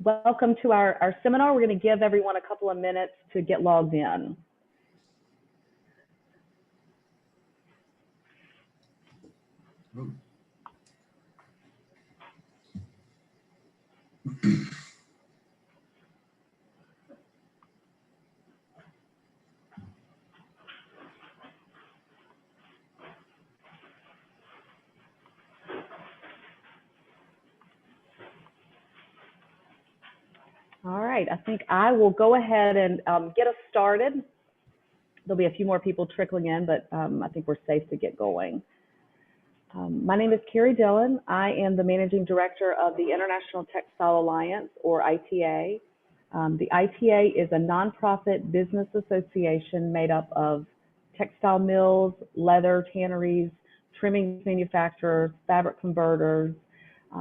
Welcome to our seminar. We're going to give everyone a couple of minutes to get logged in. All right, I think I will go ahead and get us started. There'll be a few more people trickling in, but I think we're safe to get going. My name is Carrie Dillon. I am the Managing Director of the International Textile Alliance, or ITA. The ITA is a nonprofit business association made up of textile mills, leather tanneries, trimmings manufacturers, fabric converters,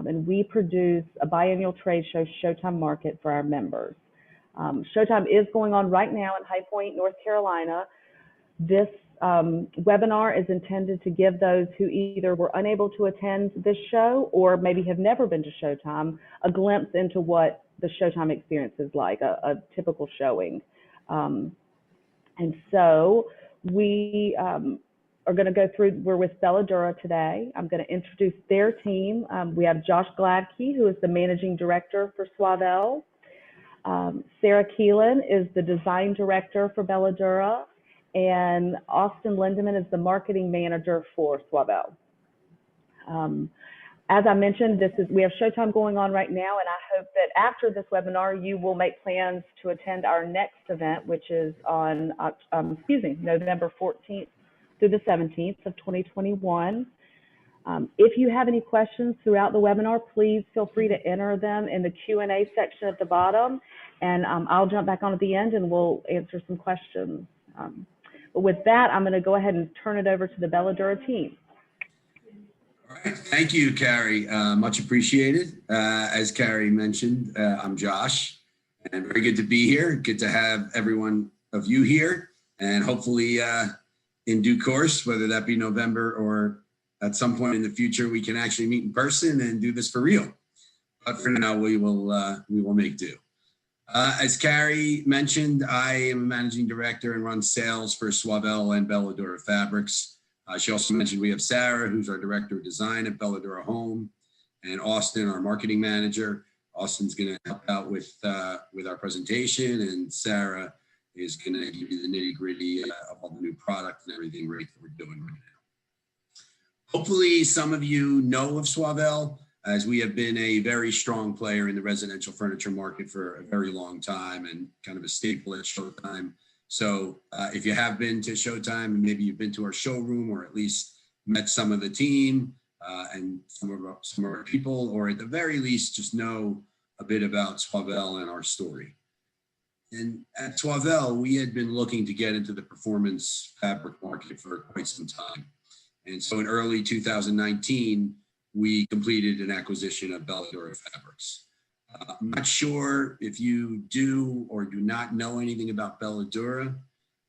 and we produce a biennial trade show, Showtime Market, for our members. Showtime is going on right now in High Point, North Carolina. This webinar is intended to give those who either were unable to attend this show or maybe have never been to Showtime a glimpse into what the Showtime experience is like, a typical showing. And so we are going to go through, we're with Bella-Dura today. I'm going to introduce their team. We have Josh Gladkey, who is the Managing Director for Suavell. Sarah Keelan is the Design Director for Bella-Dura. And Austin Lindeman is the Marketing Manager for Suavell. As I mentioned, we have Showtime going on right now, and I hope that after this webinar, you will make plans to attend our next event, which is on, November 14th through the 17th of 2021. If you have any questions throughout the webinar, please feel free to enter them in the Q&A section at the bottom, and I'll jump back on at the end and we'll answer some questions. But with that, I'm going to go ahead and turn it over to the Bella-Dura team. All right, thank you, Carrie. Much appreciated. As Carrie mentioned, I'm Josh, and very good to be here. Good to have everyone of you here, and hopefully in due course, whether that be November or at some point in the future, we can actually meet in person and do this for real. But for now, we will make do. As Carrie mentioned, I am a Managing Director and run sales for Suavell and Bella-Dura Fabrics. She also mentioned we have Sarah, who's our Director of Design at Bella-Dura HOME, and Austin, our Marketing Manager. Austin's going to help out with our presentation, and Sarah is going to give you the nitty-gritty of all the new product and everything great that we're doing right now. Hopefully, some of you know of Suavell, as we have been a very strong player in the residential furniture market for a very long time and kind of a staple at Showtime. So if you have been to Showtime and maybe you've been to our showroom or at least met some of the team and some of our people, or at the very least just know a bit about Suavell and our story. And at Suavell, we had been looking to get into the performance fabric market for quite some time. And so in early 2019, we completed an acquisition of Bella-Dura Fabrics. I'm not sure if you do or do not know anything about Bella-Dura,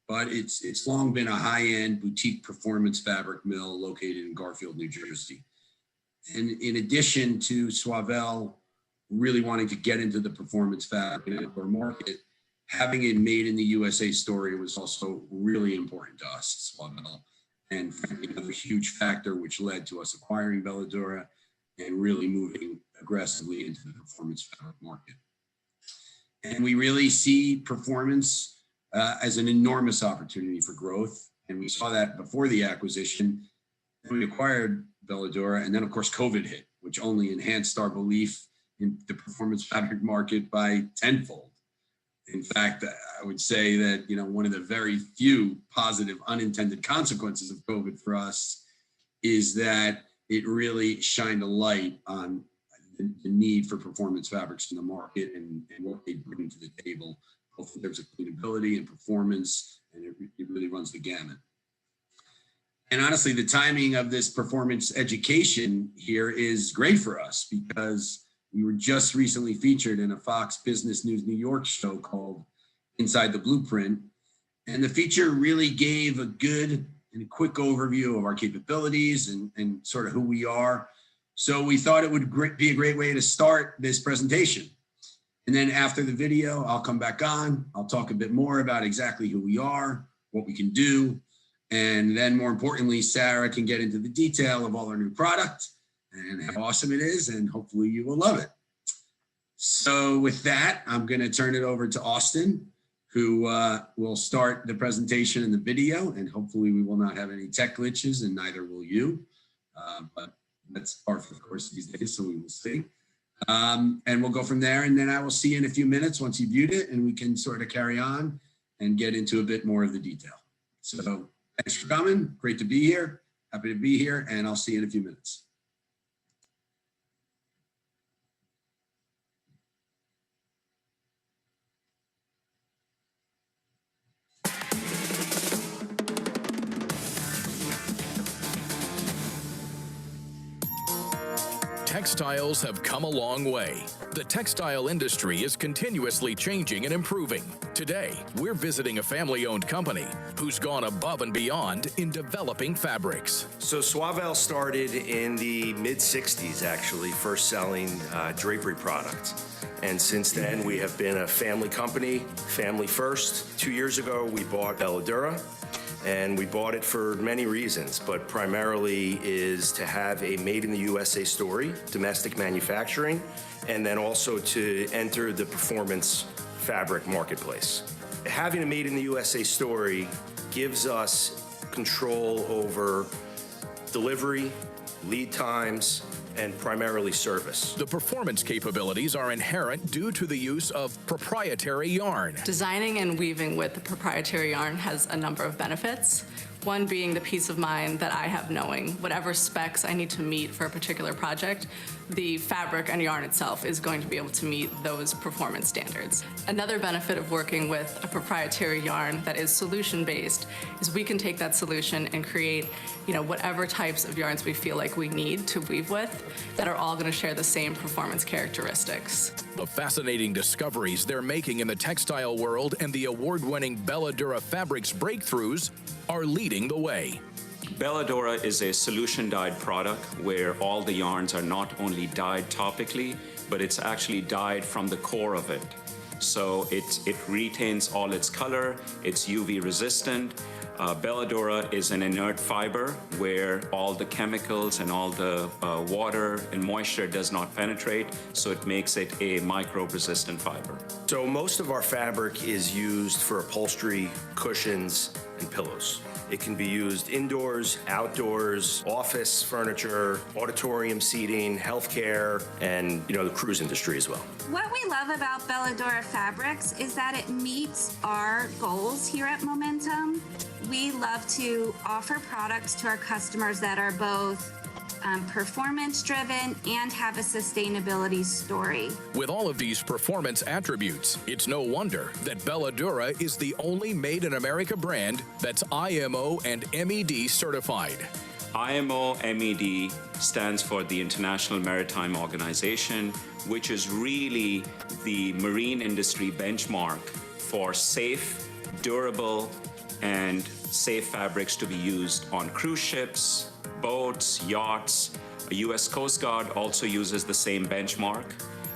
but it's long been a high-end boutique performance fabric mill located in Garfield, New Jersey. And in addition to Suavell really wanting to get into the performance fabric market, having a made in the USA story was also really important to us, Suavell. And frankly, another huge factor which led to us acquiring Bella-Dura and really moving aggressively into the performance fabric market. And we really see performance as an enormous opportunity for growth. And we saw that before the acquisition. We acquired Bella-Dura, and then of course COVID hit, which only enhanced our belief in the performance fabric market by tenfold. In fact, I would say that, one of the very few positive unintended consequences of COVID for us is that it really shined a light on the need for performance fabrics in the market and what they bring to the table, both in terms of cleanability and performance, and it really runs the gamut. And honestly, the timing of this performance education here is great for us because we were just recently featured in a Fox Business News New York show called Inside the Blueprint. And the feature really gave a good and a quick overview of our capabilities and sort of who we are. So we thought it would be a great way to start this presentation. And then after the video, I'll come back on. I'll talk a bit more about exactly who we are, what we can do. And then more importantly, Sarah can get into the detail of all our new product and how awesome it is. And hopefully you will love it. So with that, I'm going to turn it over to Austin, who will start the presentation and the video. And hopefully we will not have any tech glitches, and neither will you. But that's par for the course these days, so we will see. And we'll go from there. And then I will see you in a few minutes once you viewed it, and we can sort of carry on and get into a bit more of the detail. So thanks for coming. Great to be here. Happy to be here. And I'll see you in a few minutes. Textiles have come a long way. The textile industry is continuously changing and improving. Today, we're visiting a family-owned company who's gone above and beyond in developing fabrics. So Suavel started in the mid-'60s, actually, first selling drapery products. And since then, we have been a family company, family first. 2 years ago, we bought Bella-Dura. And we bought it for many reasons, but primarily is to have a made in the USA story, domestic manufacturing, and then also to enter the performance fabric marketplace. Having a made in the USA story gives us control over delivery, lead times, and primarily service. The performance capabilities are inherent due to the use of proprietary yarn. Designing and weaving with the proprietary yarn has a number of benefits. One being the peace of mind that I have knowing whatever specs I need to meet for a particular project, the fabric and yarn itself is going to be able to meet those performance standards. Another benefit of working with a proprietary yarn that is solution-based is we can take that solution and create, whatever types of yarns we feel like we need to weave with that are all going to share the same performance characteristics. The fascinating discoveries they're making in the textile world and the award-winning Bella-Dura fabrics breakthroughs are leading the way. Bella-Dura is a solution-dyed product where all the yarns are not only dyed topically, but it's actually dyed from the core of it. So it retains all its color, it's UV resistant. Bella-Dura is an inert fiber where all the chemicals and all the water and moisture does not penetrate, so it makes it a microbe-resistant fiber. So most of our fabric is used for upholstery, cushions, and pillows. It can be used indoors, outdoors, office furniture, auditorium seating, healthcare, and the cruise industry as well. What we love about Bella-Dura Fabrics is that it meets our goals here at Momentum. We love to offer products to our customers that are both performance-driven and have a sustainability story. With all of these performance attributes, it's no wonder that Bella-Dura is the only made-in-America brand that's IMO and MED certified. IMO MED stands for the International Maritime Organization, which is really the marine industry benchmark for safe, durable, and safe fabrics to be used on cruise ships, boats, yachts. The U.S. Coast Guard also uses the same benchmark,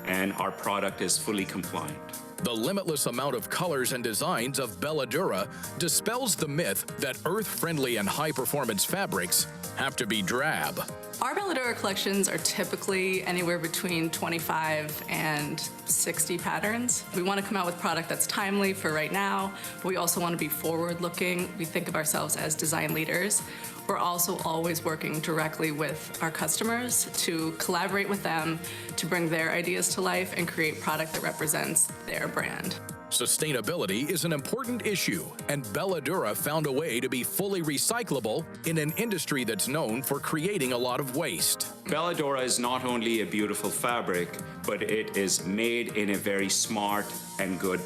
and our product is fully compliant. The limitless amount of colors and designs of Bella-Dura dispels the myth that earth-friendly and high-performance fabrics have to be drab. Our Bella-Dura collections are typically anywhere between 25 and 60 patterns. We want to come out with product that's timely for right now, but we also want to be forward-looking. We think of ourselves as design leaders. We're also always working directly with our customers to collaborate with them to bring their ideas to life and create product that represents their brand. Sustainability is an important issue, and Bella-Dura found a way to be fully recyclable in an industry that's known for creating a lot of waste. Bella-Dura is not only a beautiful fabric, but it is made in a very smart and good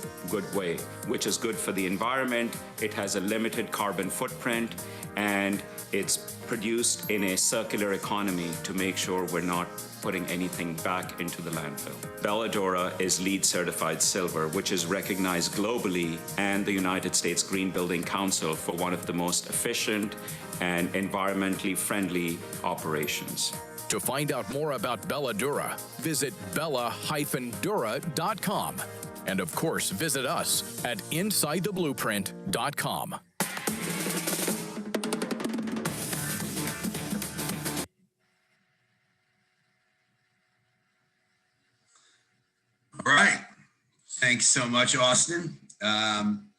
way, which is good for the environment. It has a limited carbon footprint, and it's produced in a circular economy to make sure we're not putting anything back into the landfill. Bella-Dura is LEED certified silver, which is recognized globally, and the United States Green Building Council for one of the most efficient and environmentally friendly operations. To find out more about Bella-Dura, visit bella-dura.com. And of course, visit us at insidetheblueprint.com. All right. Thanks so much, Austin.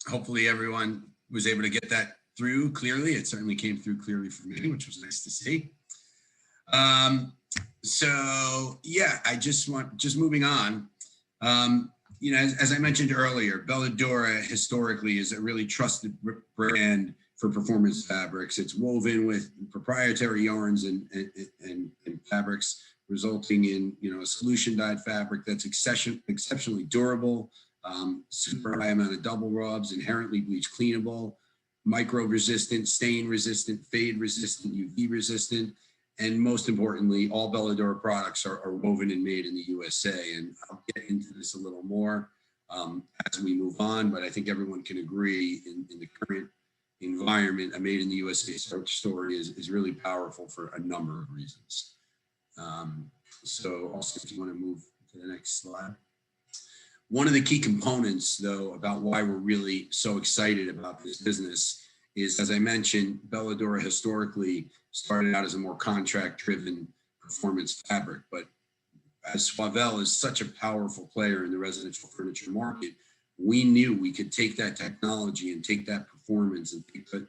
Hopefully everyone was able to get that through clearly. It certainly came through clearly for me, which was nice to see. So yeah, just moving on. You know, as I mentioned earlier, Bella-Dura historically is a really trusted brand for performance fabrics. It's woven with proprietary yarns and fabrics, resulting in, you know, a solution dyed fabric that's exceptionally durable, super high amount of double rubs, inherently bleach cleanable, micro resistant, stain resistant, fade resistant, UV resistant, and most importantly, all Bella-Dura products are woven and made in the USA. And I'll get into this a little more as we move on, but I think everyone can agree in the current environment, a made in the USA story is really powerful for a number of reasons. So also, if you want to move to the next slide. One of the key components, though, about why we're really so excited about this business is, as I mentioned, Bella-Dura historically started out as a more contract-driven performance fabric, but as Suavell is such a powerful player in the residential furniture market, we knew we could take that technology and take that performance and put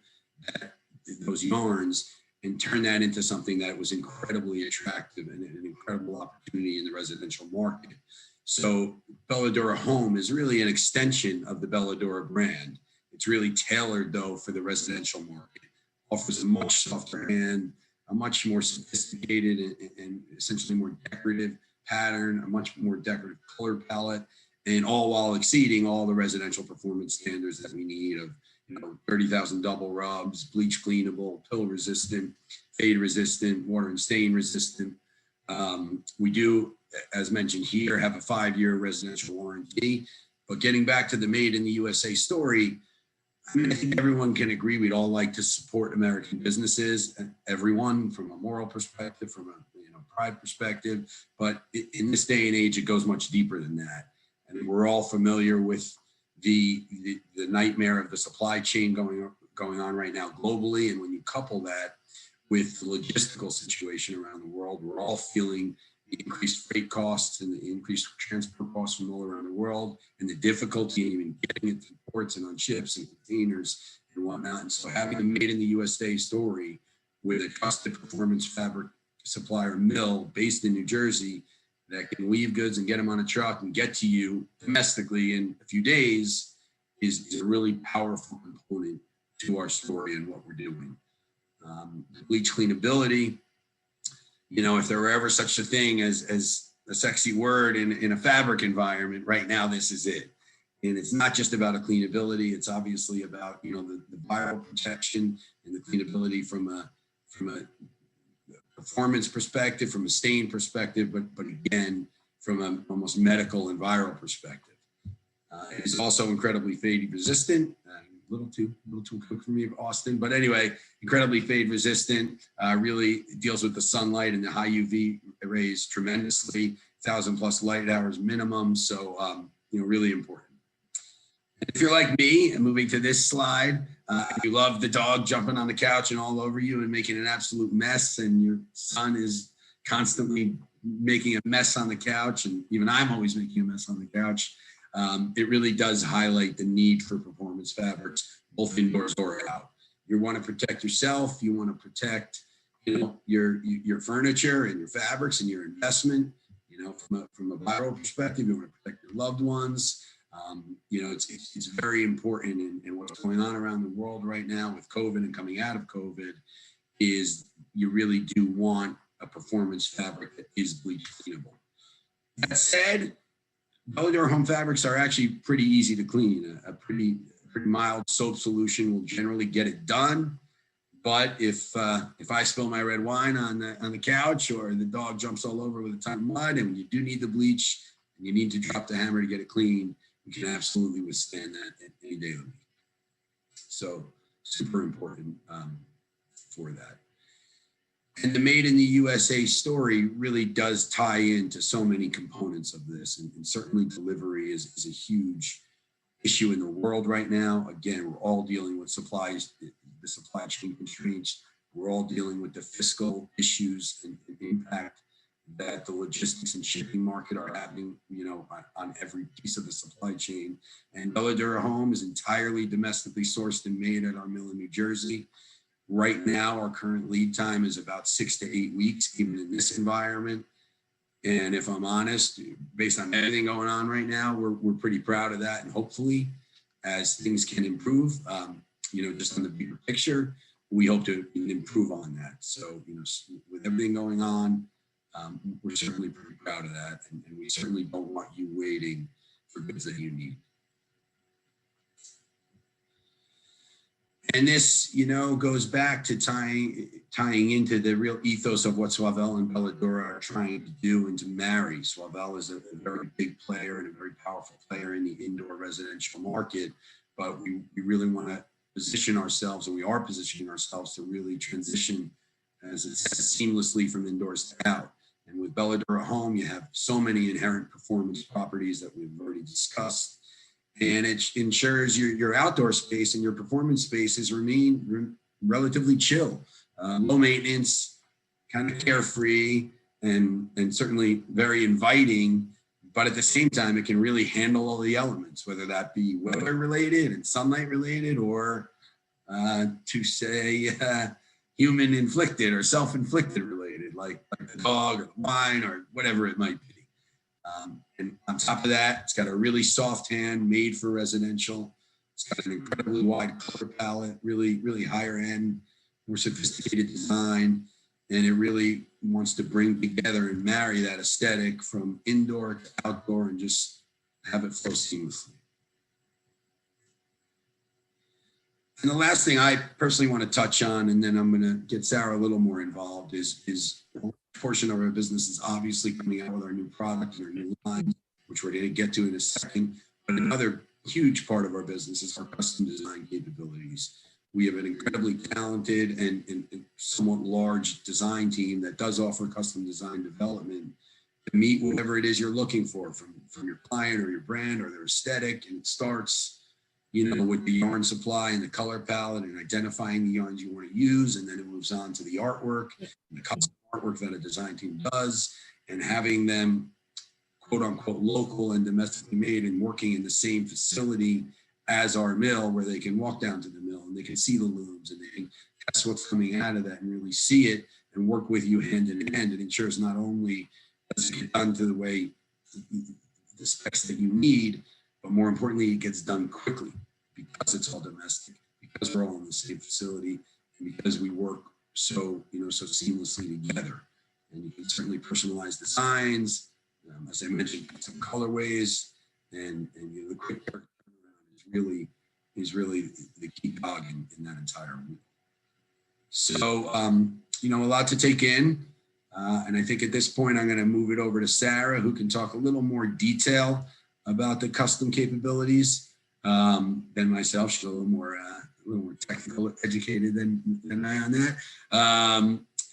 those yarns and turn that into something that was incredibly attractive and an incredible opportunity in the residential market. So Bella-Dura Home is really an extension of the Bella-Dura brand. It's really tailored, though, for the residential market. Offers a much softer hand, a much more sophisticated and essentially more decorative pattern, a much more decorative color palette, and all while exceeding all the residential performance standards that we need of, you know, 30,000 double rubs, bleach cleanable, pill resistant, fade resistant, water and stain resistant. We do, as mentioned here, have a 5-year residential warranty. But getting back to the made in the USA story, I mean, I think everyone can agree we'd all like to support American businesses, and everyone, from a moral perspective, from a pride perspective. But in this day and age, it goes much deeper than that. And we're all familiar with the nightmare of the supply chain going on right now globally. And when you couple that with the logistical situation around the world, we're all feeling the increased freight costs and the increased transport costs from all around the world, and the difficulty in even getting it to ports and on ships and containers and whatnot. And so having a made in the USA story with a trusted performance fabric supplier mill based in New Jersey that can weave goods and get them on a truck and get to you domestically in a few days is a really powerful component to our story and what we're doing. Bleach cleanability, you know, if there were ever such a thing as a sexy word in a fabric environment, right now this is it. And it's not just about a cleanability, it's obviously about, you know, the viral protection and the cleanability from a performance perspective, from a stain perspective, but again, from an almost medical and viral perspective. It is also incredibly fade resistant. A little too quick for me, Austin. But anyway, incredibly fade resistant. Really deals with the sunlight and the high UV rays tremendously. 1,000+ light hours minimum. So you know, really important. And if you're like me and moving to this slide, you love the dog jumping on the couch and all over you and making an absolute mess, and your son is constantly making a mess on the couch, and even I'm always making a mess on the couch. It really does highlight the need for performance fabrics, both indoors or out. You want to protect yourself. You want to protect, you know, your furniture and your fabrics and your investment. You know, from a viral perspective, you want to protect your loved ones. You know, it's very important in what's going on around the world right now with COVID and coming out of COVID, is you really do want a performance fabric that is bleach cleanable. That said, Bella-Dura Home fabrics are actually pretty easy to clean. A pretty mild soap solution will generally get it done. But if I spill my red wine on the couch, or the dog jumps all over with a ton of mud, and you do need the bleach and you need to drop the hammer to get it clean, you can absolutely withstand that any day of the week. So super important for that. And the Made in the USA story really does tie into so many components of this. And certainly delivery is a huge issue in the world right now. Again, we're all dealing with the supply chain constraints. We're all dealing with the fiscal issues and impact that the logistics and shipping market are having, on every piece of the supply chain. And Bella-Dura HOME is entirely domestically sourced and made at our mill in New Jersey. Right now, our current lead time is about 6 to 8 weeks, even in this environment. And if I'm honest, based on everything going on right now, we're pretty proud of that. And hopefully, as things can improve, just on the bigger picture, we hope to improve on that. So, with everything going on, we're certainly pretty proud of that. And we certainly don't want you waiting for goods that you need. And this, goes back to tying into the real ethos of what Suavel and Bella-Dura are trying to do and to marry. Suavel is a very big player and a very powerful player in the indoor residential market, but we really want to position ourselves, and we are positioning ourselves to really transition, as it says, seamlessly from indoors to out. And with Bella-Dura HOME, you have so many inherent performance properties that we've already discussed. And it ensures your outdoor space and your performance spaces remain relatively chill, low maintenance, kind of carefree, and certainly very inviting. But at the same time, it can really handle all the elements, whether that be weather related and sunlight related, or to say human inflicted or self-inflicted related, like the dog or the wine or whatever it might be. And on top of that, it's got a really soft hand made for residential. It's got an incredibly wide color palette, really, really higher end, more sophisticated design. And it really wants to bring together and marry that aesthetic from indoor to outdoor and just have it flow seamlessly. And the last thing I personally want to touch on, and then I'm going to get Sarah a little more involved, is a portion of our business is obviously coming out with our new product and our new line, which we're going to get to in a second. But another huge part of our business is our custom design capabilities. We have an incredibly talented and somewhat large design team that does offer custom design development to meet whatever it is you're looking for from your client or your brand or their aesthetic. And it starts, with the yarn supply and the color palette and identifying the yarns you want to use. And then it moves on to the artwork, and the custom artwork that a design team does, and having them quote unquote local and domestically made and working in the same facility as our mill, where they can walk down to the mill and they can see the looms and they can test what's coming out of that and really see it and work with you hand in hand. It ensures not only does it get done to the way the specs that you need, but more importantly, it gets done quickly because it's all domestic, because we're all in the same facility, and because we work so seamlessly together. And you can certainly personalize designs, as I mentioned, some colorways, and the quick turnaround is really the key cog in that entire wheel. So, a lot to take in. And I think at this point, I'm going to move it over to Sarah, who can talk a little more detail about the custom capabilities than myself. She's a little more technical educated than I on that.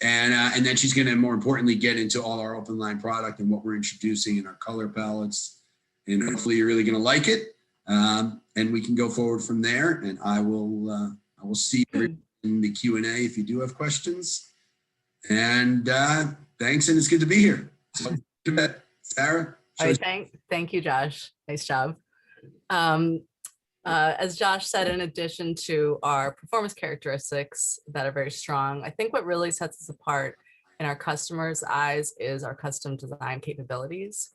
And then she's going to more importantly get into all our open line product and what we're introducing in our color palettes. And hopefully you're really going to like it. And we can go forward from there. And I will see you in the Q&A if you do have questions. And thanks, and it's good to be here. So, Sarah. All right, thank you, Josh. Nice job. As Josh said, in addition to our performance characteristics that are very strong, I think what really sets us apart in our customers' eyes is our custom design capabilities.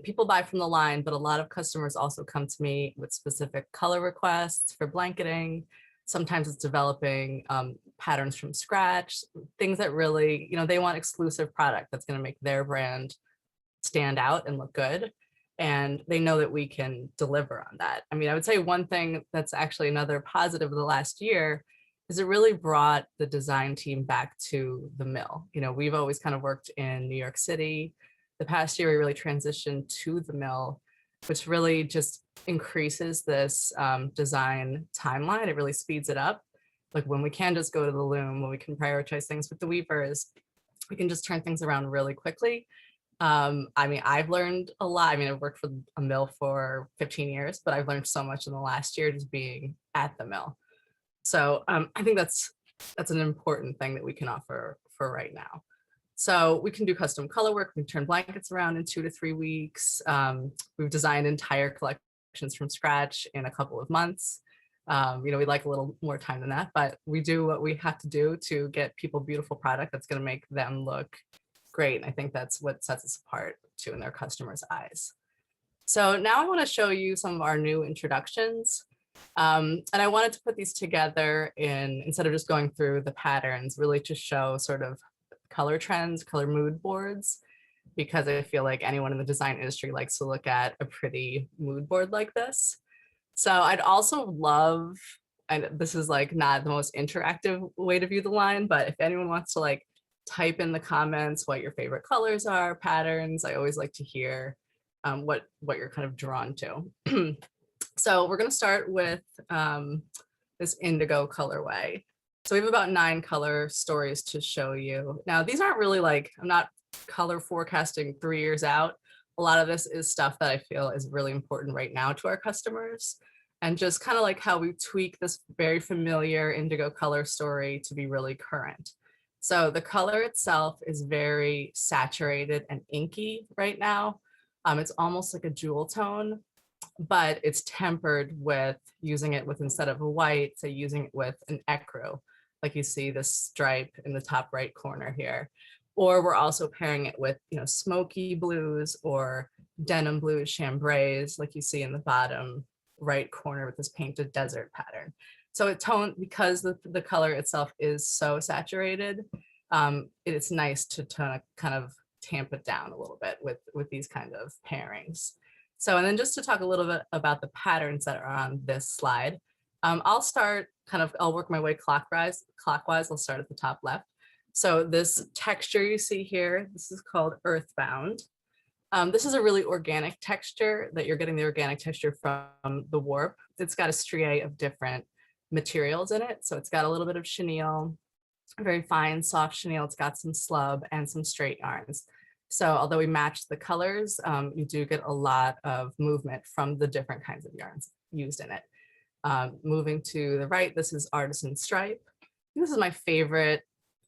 People buy from the line, but a lot of customers also come to me with specific color requests for blanketing. Sometimes it's developing patterns from scratch, things that really, they want exclusive product that's going to make their brand stand out and look good. And they know that we can deliver on that. I mean, I would say one thing that's actually another positive of the last year is it really brought the design team back to the mill. We've always kind of worked in New York City. The past year, we really transitioned to the mill, which really just increases this design timeline. It really speeds it up. like when we can just go to the loom, when we can prioritize things with the weavers, we can just turn things around really quickly. I mean, I've learned a lot. I mean, I've worked for a mill for 15 years, but I've learned so much in the last year just being at the mill. So I think that's an important thing that we can offer for right now. So we can do custom color work. We can turn blankets around in 2 to 3 weeks. We've designed entire collections from scratch in a couple of months. You know, we'd like a little more time than that, but we do what we have to do to get people beautiful product that's going to make them look great. And I think that's what sets us apart too in their customers' eyes. So now I want to show you some of our new introductions. And I wanted to put these together instead of just going through the patterns, really to show sort of color trends, color mood boards, because I feel like anyone in the design industry likes to look at a pretty mood board like this. So I'd also love, and this is like not the most interactive way to view the line, but if anyone wants to like type in the comments what your favorite colors are, patterns, I always like to hear what you're kind of drawn to. So we're going to start with this indigo colorway. So we have about 9 color stories to show you. Now, these aren't really like, I'm not color forecasting 3 years out. A lot of this is stuff that I feel is really important right now to our customers, and just kind of like how we tweak this very familiar indigo color story to be really current. So the color itself is very saturated and inky right now. It's almost like a jewel tone, but it's tempered with using it with, instead of a white, say using it with an ecru, like you see this stripe in the top right corner here. Or we're also pairing it with, you know, smoky blues or denim blues, chambrays, like you see in the bottom right corner with this painted desert pattern. So it because the color itself is so saturated, it's nice to kind of tamp it down a little bit with these kind of pairings. So, and then just to talk a little bit about the patterns that are on this slide, I'll work my way clockwise. I'll start at the top left. So this texture you see here, this is called Earthbound. This is a really organic texture that you're getting the organic texture from the warp. It's got a striae of different materials in it. So it's got a little bit of chenille, very fine, soft chenille. It's got some slub and some straight yarns. So although we match the colors, you do get a lot of movement from the different kinds of yarns used in it. Moving to the right, this is Artisan Stripe. This is my favorite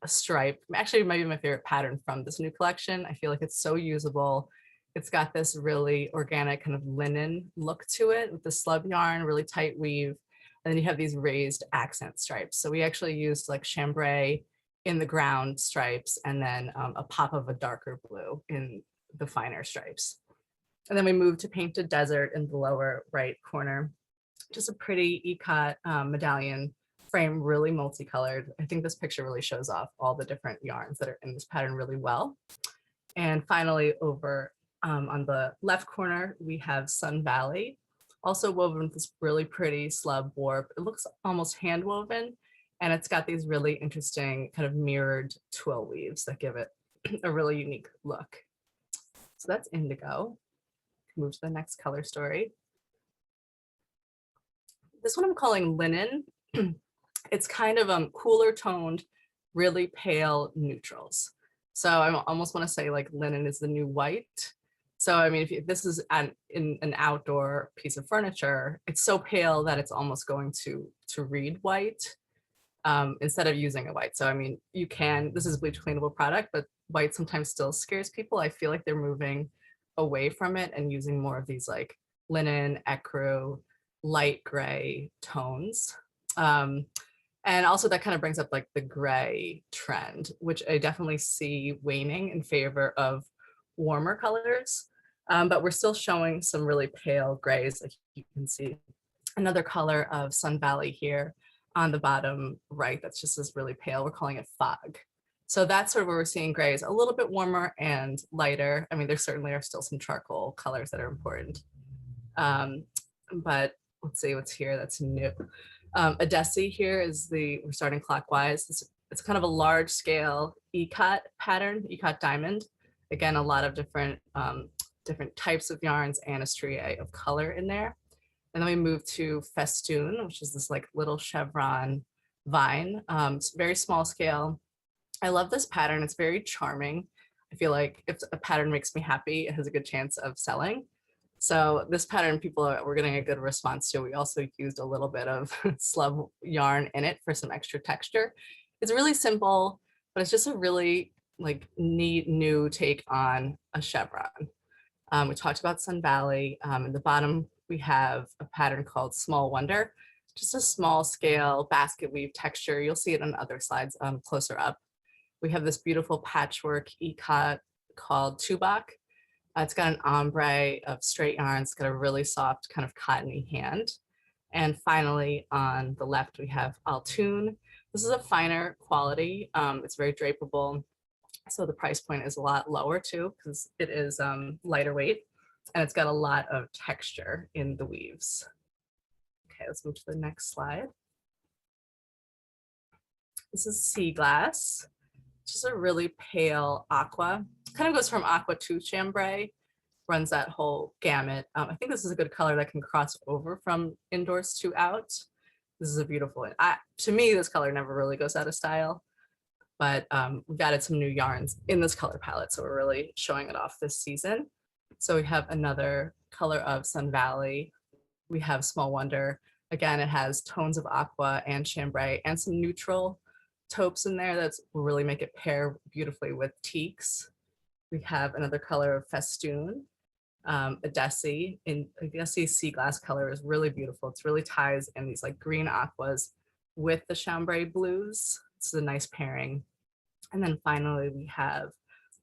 stripe, actually maybe my favorite pattern from this new collection. I feel like it's so usable. It's got this really organic kind of linen look to it with the slub yarn, really tight weave. And then you have these raised accent stripes. So we actually used like chambray in the ground stripes, and then a pop of a darker blue in the finer stripes. And then we moved to Painted Desert in the lower right corner. Just a pretty ikat medallion frame, really multicolored. I think this picture really shows off all the different yarns that are in this pattern really well. And finally, over on the left corner, we have Sun Valley, also woven with this really pretty slub warp. It looks almost hand woven, and it's got these really interesting kind of mirrored twill weaves that give it a really unique look. So that's indigo. Move to the next color story. This one I'm calling Linen. It's kind of cooler toned, really pale neutrals. So I almost want to say like linen is the new white. So I mean, if this is in an outdoor piece of furniture, it's so pale that it's almost going to read white instead of using a white. So I mean, this is a bleach cleanable product, but white sometimes still scares people. I feel like they're moving away from it and using more of these like linen, ecru, light gray tones. And also that kind of brings up like the gray trend, which I definitely see waning in favor of warmer colors. But we're still showing some really pale grays. Like you can see another color of Sun Valley here on the bottom right. That's just this really pale. We're calling it Fog. So that's sort of where we're seeing grays a little bit warmer and lighter. I mean, there certainly are still some charcoal colors that are important. But let's see what's here that's new. Odessi here is we're starting clockwise. It's kind of a large scale ikat pattern, ikat diamond. Again, a lot of different types of yarns and a striae of color in there. And then we move to Festoon, which is this like little chevron vine. It's very small scale. I love this pattern. It's very charming. I feel like if a pattern makes me happy, it has a good chance of selling. So this pattern we're getting a good response to. We also used a little bit of slub yarn in it for some extra texture. It's really simple, but it's just a really like neat new take on a chevron. We talked about Sun Valley. In the bottom, we have a pattern called Small Wonder, just a small scale basket weave texture. You'll see it on other slides closer up. We have this beautiful patchwork ikat called Tubak. It's got an ombre of straight yarn. It's got a really soft kind of cottony hand. And finally, on the left, we have Altoon. This is a finer quality. It's very drapable. So the price point is a lot lower too, because it is lighter weight and it's got a lot of texture in the weaves. Okay, let's move to the next slide. This is Sea Glass. Just a really pale aqua. Kind of goes from aqua to chambray, runs that whole gamut. I think this is a good color that can cross over from indoors to out. This is a beautiful, to me, this color never really goes out of style, but we've added some new yarns in this color palette. So we're really showing it off this season. So we have another color of Sun Valley. We have Small Wonder. Again, it has tones of aqua and chambray and some neutral taupes in there that will really make it pair beautifully with teaks. We have another color of Festoon, a Desi. In Desi sea glass color is really beautiful. It's really ties in these like green aquas with the chambray blues. It's a nice pairing. And then finally we have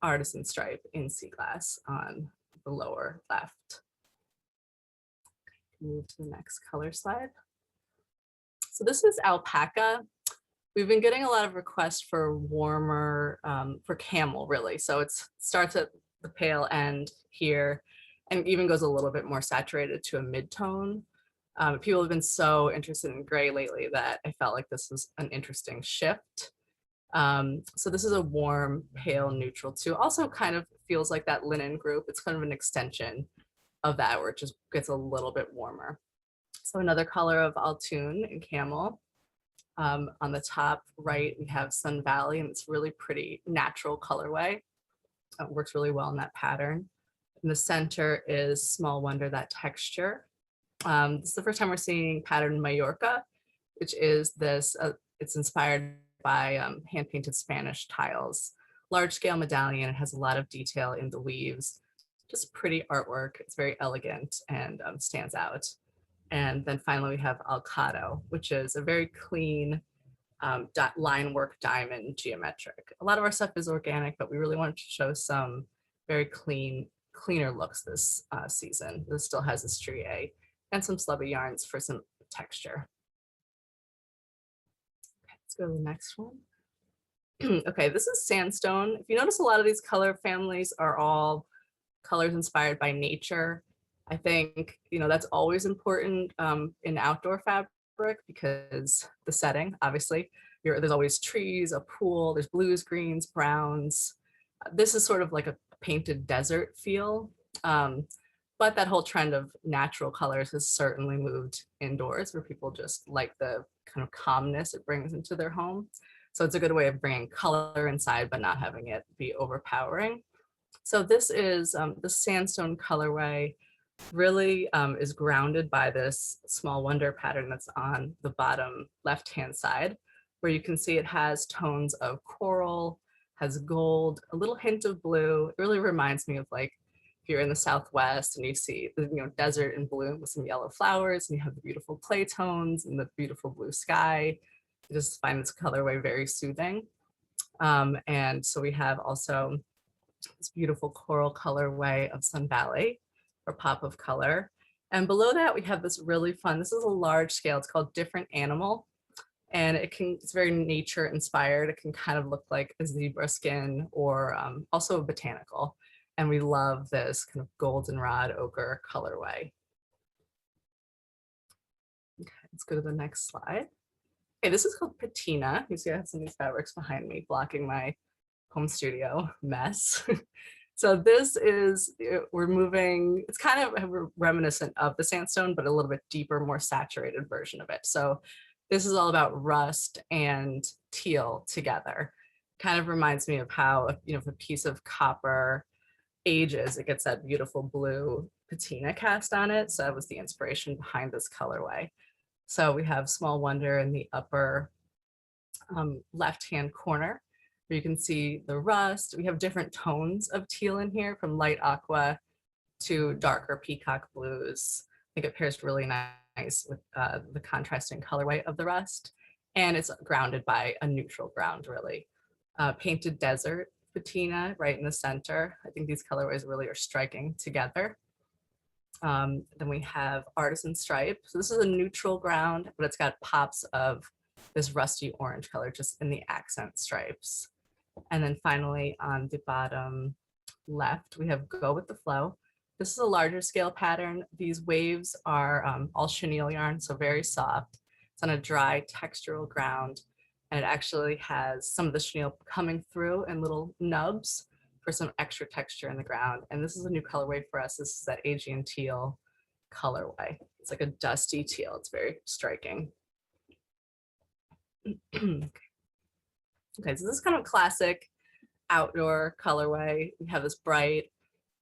Artisan Stripe in sea glass on the lower left. Move to the next color slide. So this is Alpaca. We've been getting a lot of requests for warmer, for camel really. So it starts at the pale end here and even goes a little bit more saturated to a mid-tone. People have been so interested in gray lately that I felt like this was an interesting shift. So this is a warm, pale neutral too. Also kind of feels like that linen group. It's kind of an extension of that where it just gets a little bit warmer. So another color of Altoon and Camel. On the top right, we have Sun Valley, and it's really pretty natural colorway. It works really well in that pattern. In the center is Small Wonder, that texture. This is the first time we're seeing pattern Mallorca, which is this, it's inspired by hand-painted Spanish tiles. Large scale medallion, it has a lot of detail in the weaves, just pretty artwork. It's very elegant and stands out. And then finally we have Alcado, which is a very clean line work diamond geometric. A lot of our stuff is organic, but we really wanted to show some very cleaner looks this season. This still has a strié and some slubby yarns for some texture. Okay, let's go to the next one. Okay, this is Sandstone. If you notice, a lot of these color families are all colors inspired by nature. I think, that's always important in outdoor fabric because the setting, obviously, there's always trees, a pool, there's blues, greens, browns. This is sort of like a painted desert feel. But that whole trend of natural colors has certainly moved indoors where people just like the kind of calmness it brings into their home. So it's a good way of bringing color inside, but not having it be overpowering. So this is the Sandstone colorway. Really is grounded by this Small Wonder pattern that's on the bottom left-hand side, where you can see it has tones of coral, has gold, a little hint of blue. It really reminds me of like if you're in the Southwest and you see the desert in bloom with some yellow flowers, and you have the beautiful clay tones and the beautiful blue sky. I just find this colorway very soothing. And so we have also this beautiful coral colorway of Sun Valley, or pop of color. And below that, we have this really fun, this is a large scale, it's called Different Animal. And it's very nature inspired. It can kind of look like a zebra skin or also a botanical. And we love this kind of goldenrod ochre colorway. Okay, let's go to the next slide. Okay, this is called Patina. You see I have some of these fabrics behind me blocking my home studio mess. So this is, we're moving, it's kind of reminiscent of the Sandstone, but a little bit deeper, more saturated version of it. So This is all about rust and teal together. Kind of reminds me of how, if a piece of copper ages, it gets that beautiful blue patina cast on it. So that was the inspiration behind this colorway. So we have Small Wonder in the upper left-hand corner, where you can see the rust. We have different tones of teal in here, from light aqua to darker peacock blues. I think it pairs really nice with the contrasting colorway of the rust. And it's grounded by a neutral ground, really. Painted Desert patina right in the center. I think these colorways really are striking together. Then we have Artisan Stripe. So this is a neutral ground, but it's got pops of this rusty orange color just in the accent stripes. And then finally on the bottom left, we have Go With The Flow. This is a larger scale pattern. These waves are all chenille yarn, so very soft. It's on a dry textural ground, and it actually has some of the chenille coming through in little nubs for some extra texture in the ground. And this is a new colorway for us. This is that Aegean teal colorway. It's like a dusty teal. It's very striking. Okay, so this is kind of classic outdoor colorway. We have this bright,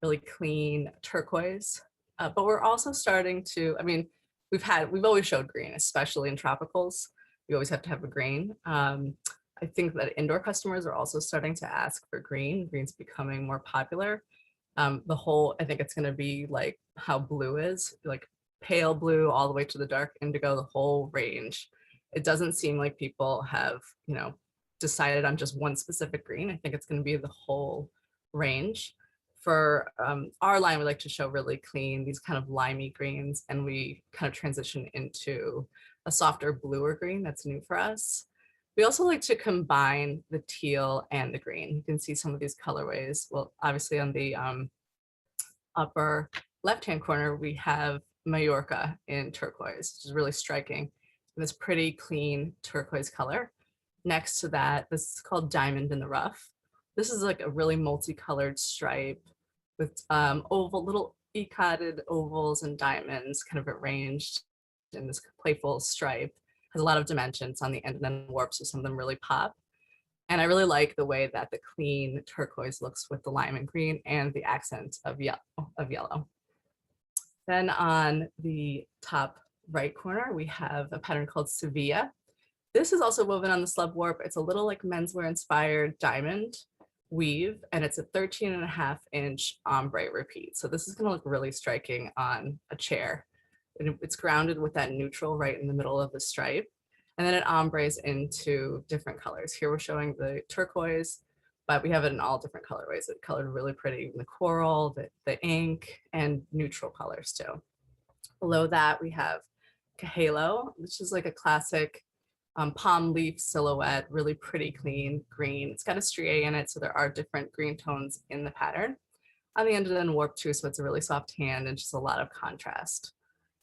really clean turquoise, but we're also starting to, we've always showed green, especially in tropicals. We always have to have a green. I think that indoor customers are also starting to ask for green. Green's becoming more popular. I think it's gonna be like how blue is, like pale blue all the way to the dark indigo, the whole range. It doesn't seem like people have, decided on just one specific green. I think it's gonna be the whole range. For our line, we like to show really clean, these kind of limey greens, and we kind of transition into a softer bluer green that's new for us. We also like to combine the teal and the green. You can see some of these colorways. Well, obviously on the upper left-hand corner, we have Majorca in turquoise, which is really striking. This pretty clean turquoise color. Next to that, this is called Diamond in the Rough. This is like a really multicolored stripe with little e-cotted ovals and diamonds kind of arranged in this playful stripe. Has a lot of dimensions on the end and then warps, so some of them really pop. And I really like the way that the clean turquoise looks with the lime and green and the accent of yellow. Then on the top right corner, we have a pattern called Sevilla. This is also woven on the slub warp. It's a little like menswear inspired diamond weave, and it's a 13.5-inch ombre repeat. So this is gonna look really striking on a chair. It's grounded with that neutral right in the middle of the stripe. And then it ombres into different colors. Here we're showing the turquoise, but we have it in all different colorways. It colored really pretty, the coral, the ink, and neutral colors too. Below that, we have Cahalo, which is like a classic palm leaf silhouette, really pretty clean green. It's got a strié in it, so there are different green tones in the pattern. On the end, and then warp too, so it's a really soft hand and just a lot of contrast.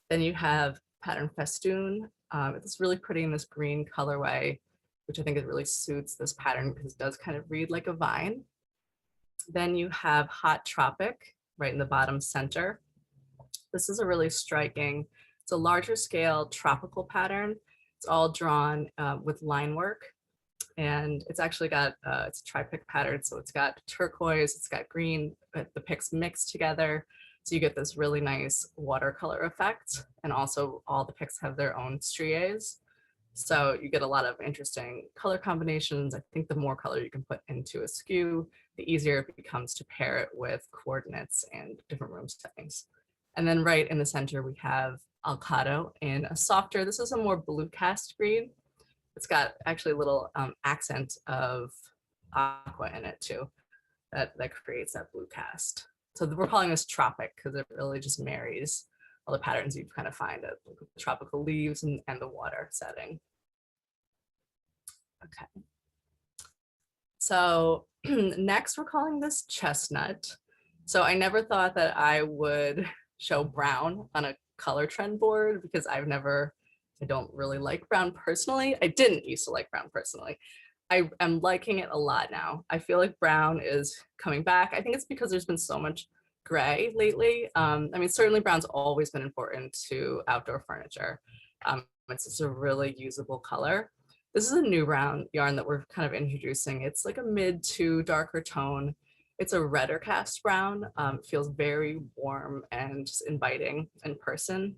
Then you have pattern Festoon. It's really pretty in this green colorway, which I think it really suits this pattern because it does kind of read like a vine. Then you have Hot Tropic right in the bottom center. This is a really striking, it's a larger scale tropical pattern. It's all drawn with line work, and it's actually got, it's a tri-pick pattern. So it's got turquoise, it's got green, the picks mixed together. So you get this really nice watercolor effect. And also all the picks have their own striés. So you get a lot of interesting color combinations. I think the more color you can put into a skew, the easier it becomes to pair it with coordinates and different room settings. And then right in the center, we have Alcado in a softer, this is a more blue cast green. It's got actually a little accent of aqua in it too, that creates that blue cast. So we're calling this tropic because it really just marries all the patterns you kind of find at the tropical leaves and the water setting. Okay. So next we're calling this chestnut. So I never thought that I would show brown on a color trend board because I don't really like brown personally. I didn't used to like brown personally. I am liking it a lot now. I feel like brown is coming back. I think it's because there's been so much gray lately. Certainly brown's always been important to outdoor furniture. It's a really usable color. This is a new yarn that we're kind of introducing. It's like a mid to darker tone. It's a redder cast brown. It feels very warm and just inviting in person.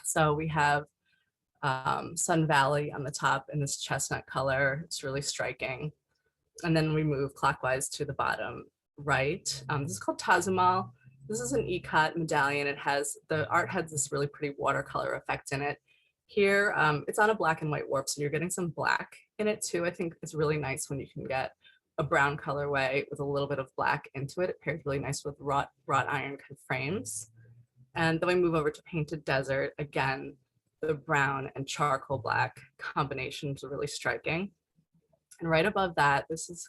So we have Sun Valley on the top in this chestnut color. It's really striking. And then we move clockwise to the bottom right. This is called Tazumal. This is an ikat medallion. The art has this really pretty watercolor effect in it. Here, it's on a black and white warp, so you're getting some black in it too. I think it's really nice when you can get a brown colorway with a little bit of black into it. It pairs really nice with wrought iron kind of frames. And then we move over to Painted Desert. Again, the brown and charcoal black combinations are really striking. And right above that, this is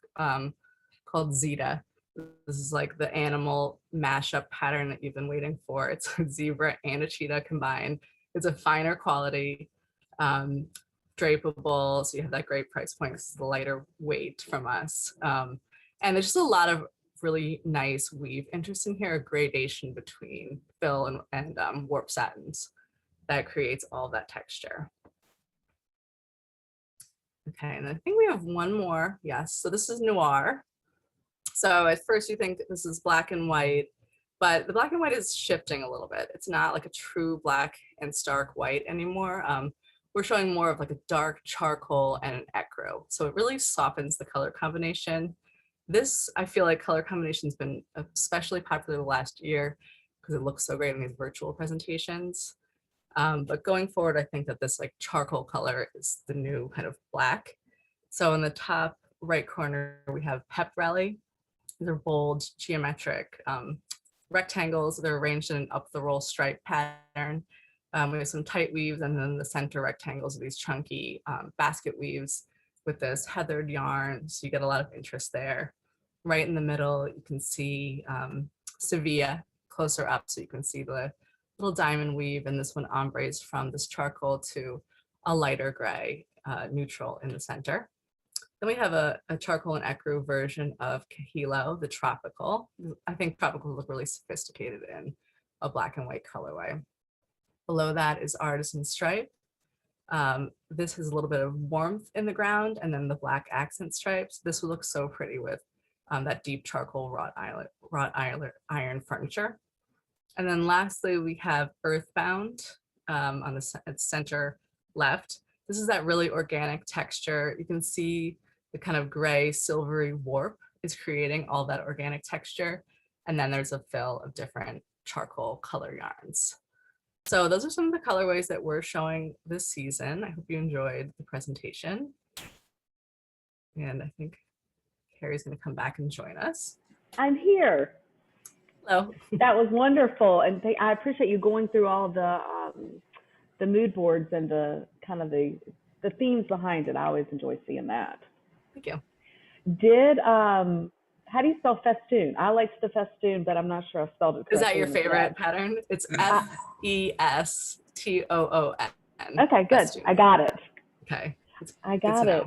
called Zeta. This is like the animal mashup pattern that you've been waiting for. It's a zebra and a cheetah combined. It's a finer quality, drapable, so you have that great price point. This is the lighter weight from us. And there's just a lot of really nice weave interest in here, a gradation between fill and warp satins that creates all that texture. Okay, and I think we have one more. Yes, so this is Noir. So at first you think this is black and white, but the black and white is shifting a little bit. It's not like a true black and stark white anymore. We're showing more of like a dark charcoal and an ecru. So it really softens the color combination. This, I feel like color combination has been especially popular the last year because it looks so great in these virtual presentations. But going forward, I think that this like charcoal color is the new kind of black. So in the top right corner, we have Pep Rally. These are bold geometric rectangles. They're arranged in an up the roll stripe pattern. We have some tight weaves, and then the center rectangles are these chunky basket weaves with this heathered yarn. So you get a lot of interest there. Right in the middle, you can see Sevilla closer up, so you can see the little diamond weave, and this one ombres from this charcoal to a lighter gray neutral in the center. Then we have a charcoal and ecru version of Kahilo, the tropical. I think tropical look really sophisticated in a black and white colorway. Below that is Artisan Stripe. This has a little bit of warmth in the ground, and then the black accent stripes. This would look so pretty with that deep charcoal wrought iron furniture. And then lastly, we have Earthbound on the center left. This is that really organic texture. You can see the kind of gray silvery warp is creating all that organic texture. And then there's a fill of different charcoal color yarns. So those are some of the colorways that we're showing this season. I hope you enjoyed the presentation. And I think Carrie's going to come back and join us. I'm here. Hello. That was wonderful, and I appreciate you going through all the mood boards and the kind of the themes behind it. I always enjoy seeing that. Thank you. How do you spell festoon? I like the festoon, but I'm not sure I spelled it correctly. Is that your favorite pattern? It's Festoon. Okay, good. Festoon. I got it. Okay. I got it.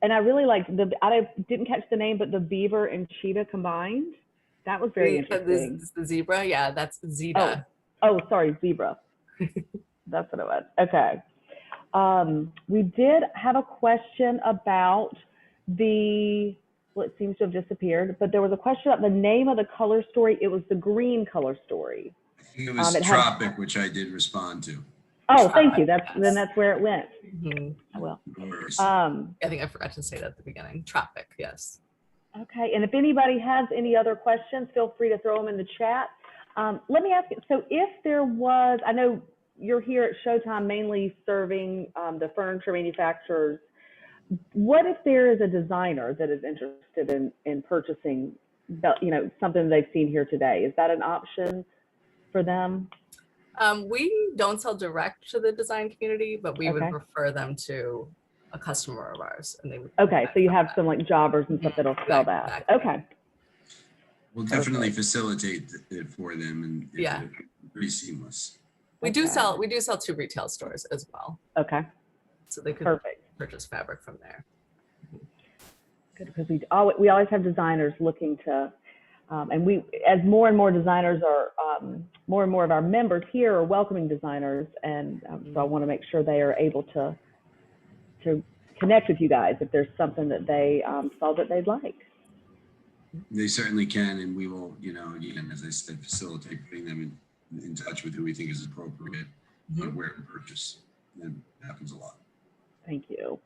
And I really liked I didn't catch the name, but the beaver and cheetah combined. That was very interesting. The zebra, yeah, that's Zeta. Oh, sorry, zebra. That's what it was. Okay. We did have a question about it seems to have disappeared, but there was a question about the name of the color story. It was the green color story. I think it was Tropic, which I did respond to. Oh, thank you. Then that's where it went. Mm-hmm. I will. I think I forgot to say that at the beginning. Tropic, yes. Okay, and if anybody has any other questions, feel free to throw them in the chat. Let me ask you, so if there was, I know you're here at Showtime mainly serving the furniture manufacturers. What if there is a designer that is interested in purchasing, something they've seen here today? Is that an option for them? We don't sell direct to the design community, but we would refer them to a customer of ours, and they would. Okay, so you have some like jobbers and stuff that'll sell that. Exactly. Okay. We'll definitely facilitate it for them, and it's pretty seamless. We do sell to retail stores as well. Okay. So they could purchase fabric from there. Good, because we always have designers looking to, and as more and more designers are more and more of our members here are welcoming designers, and so I want to make sure they are able to connect with you guys if there's something that they saw that they'd like. They certainly can, and we will, again, as I said, facilitate putting them in touch with who we think is appropriate on where to purchase. That happens a lot. Thank you.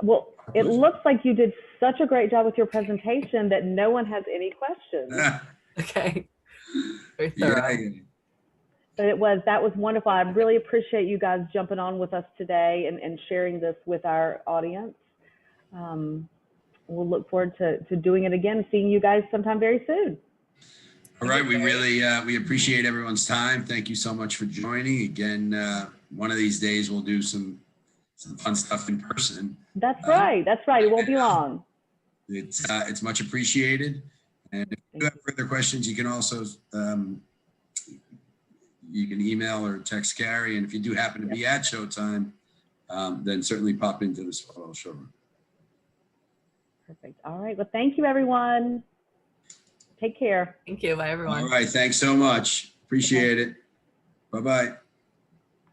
Well, it looks like you did such a great job with your presentation that no one has any questions. Okay. Very Yeah, thorough. But that was wonderful. I really appreciate you guys jumping on with us today and sharing this with our audience. We'll look forward to doing it again, seeing you guys sometime very soon. All right, we really we appreciate everyone's time. Thank you so much for joining. Again, one of these days we'll do some fun stuff in person. That's right. That's right. It won't be long. It's much appreciated. And if you have further questions, you can also you can email or text Carrie. And if you do happen to be at Showtime, then certainly pop into the photo showroom. Perfect. All right. Well, thank you, everyone. Take care. Thank you. Bye, everyone. All right. Thanks so much. Appreciate it. Bye-bye.